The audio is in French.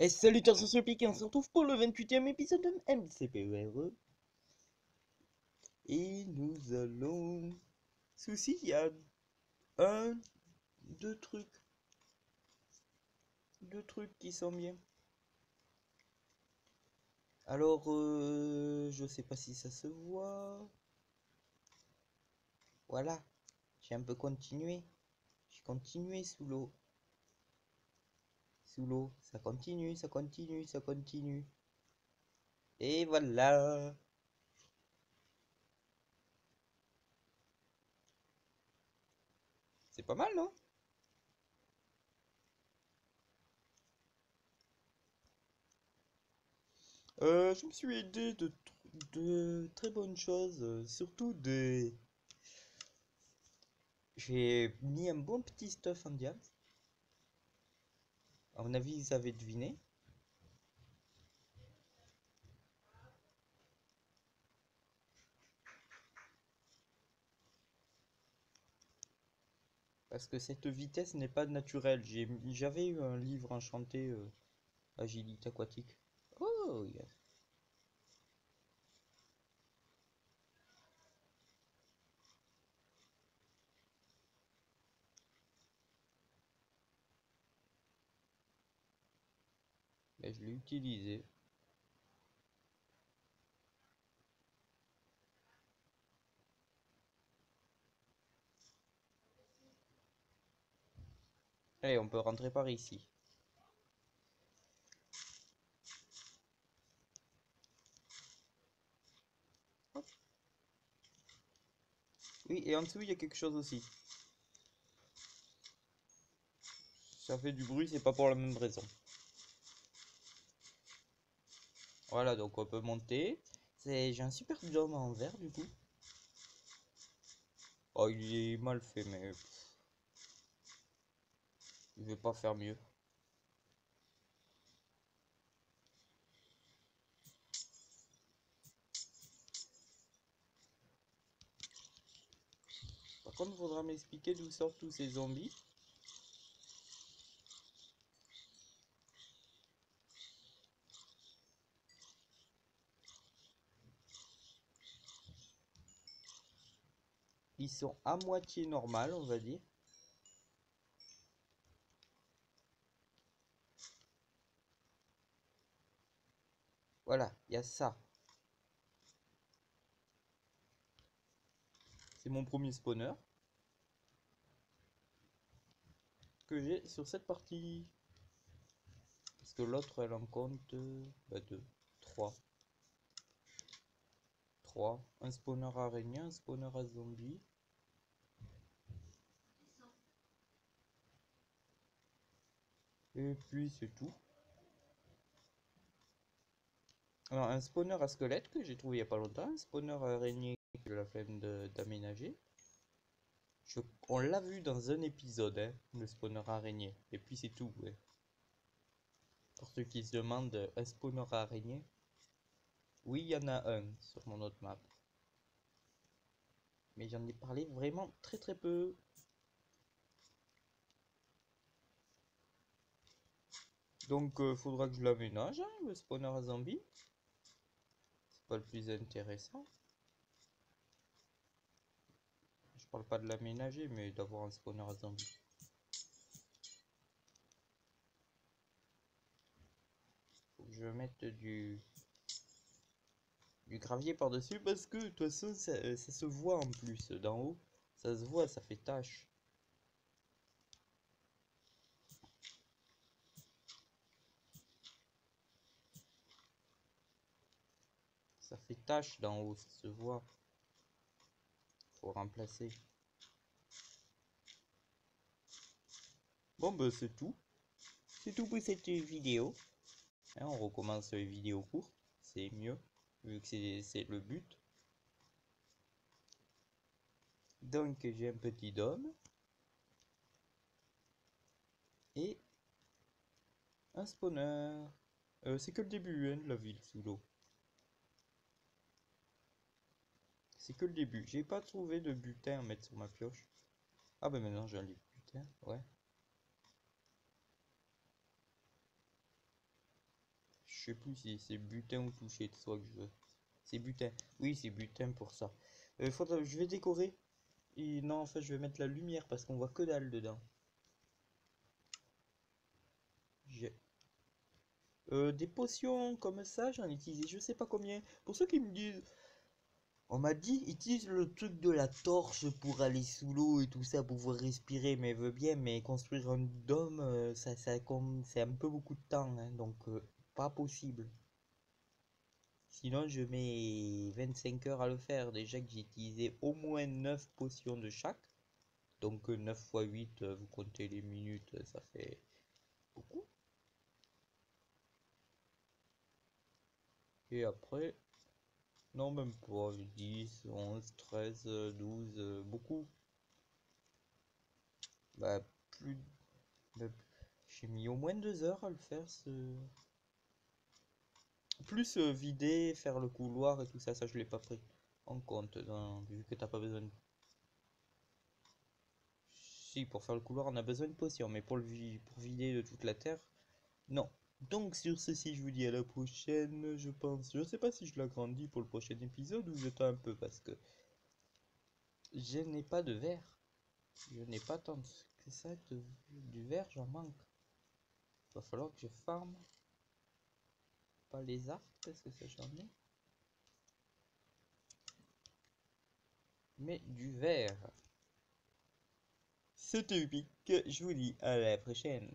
Et salutations sur Pique, on se retrouve pour le 28e épisode de MCPERE. Et nous allons... Souci, il y a un, deux trucs. Deux trucs qui sont bien. Alors, je sais pas si ça se voit. Voilà, j'ai un peu continué. J'ai continué sous l'eau. Sous l'eau, ça continue, ça continue, ça continue. Et voilà. C'est pas mal, non? Je me suis aidé de très bonnes choses, surtout des... J'ai mis un bon petit stuff indien. À mon avis, vous avez deviné. Parce que cette vitesse n'est pas naturelle. J'avais eu un livre enchanté, Agilité aquatique. Oh, yes. Ben, je l'ai utilisé. Allez, on peut rentrer par ici. Hop. Oui, et en dessous, il y a quelque chose aussi. Ça fait du bruit, c'est pas pour la même raison. Voilà, donc on peut monter. J'ai un super dôme en verre, du coup. Oh, il est mal fait, mais je vais pas faire mieux. Par contre, il faudra m'expliquer d'où sortent tous ces zombies. Ils sont à moitié normal, on va dire. Voilà, il y a ça. C'est mon premier spawner que j'ai sur cette partie. Parce que l'autre, elle en compte 2, 3. 3. Un spawner araignée, un spawner à zombie. Et puis c'est tout. Alors, un spawner à squelette que j'ai trouvé il y a pas longtemps. Un spawner à araignée que j'ai la flemme d'aménager. On l'a vu dans un épisode, hein, le spawner araignée. Et puis c'est tout, ouais. Pour ceux qui se demandent, un spawner araignée. Oui, il y en a un sur mon autre map. Mais j'en ai parlé vraiment très très peu. Donc faudra que je l'aménage, hein, le spawner à zombies. C'est pas le plus intéressant. Je parle pas de l'aménager, mais d'avoir un spawner à zombies. Faut que je mette du gravier par-dessus parce que de toute façon ça se voit en plus d'en haut. Ça se voit, ça fait tache. Ça fait tache d'en haut, ça se voit. Faut remplacer. Bon bah c'est tout. C'est tout pour cette vidéo. Hein, on recommence les vidéos courtes. C'est mieux. Vu que c'est le but. Donc j'ai un petit dôme. Et un spawner. C'est que le début hein, de la ville sous l'eau. C'est que le début. J'ai pas trouvé de butin à mettre sur ma pioche. Ah bah maintenant j'ai un butin. Ouais. Je sais plus si c'est butin ou toucher de soi que je veux. C'est butin. Oui, c'est butin pour ça. Je vais décorer. Et non, en fait, je vais mettre la lumière parce qu'on voit que dalle dedans. J'ai des potions comme ça, j'en ai utilisé je sais pas combien. Pour ceux qui me disent, on m'a dit, utilise le truc de la torche pour aller sous l'eau et tout ça, pour pouvoir respirer, mais veut bien, mais construire un dôme, c'est un peu beaucoup de temps, hein, donc pas possible. Sinon, je mets 25 heures à le faire. Déjà que j'ai utilisé au moins 9 potions de chaque. Donc 9 fois 8, vous comptez les minutes, ça fait beaucoup. Et après, non, même pas, 10, 11, 13, 12, beaucoup. Bah, plus. bah, j'ai mis au moins 2 heures à le faire. Plus vider, faire le couloir et tout ça, ça je l'ai pas pris en compte, vu que t'as pas besoin de. Si, pour faire le couloir, on a besoin de potions, mais pour vider de toute la terre, non. Donc sur ceci, je vous dis à la prochaine, je pense. Je sais pas si je l'agrandis pour le prochain épisode ou j'attends un peu parce que je n'ai pas de verre. Je n'ai pas tant que ça du verre, j'en manque. Va falloir que je farme. Pas les arcs parce que ça j'en ai. Mais du verre. C'était Ubique, je vous dis à la prochaine.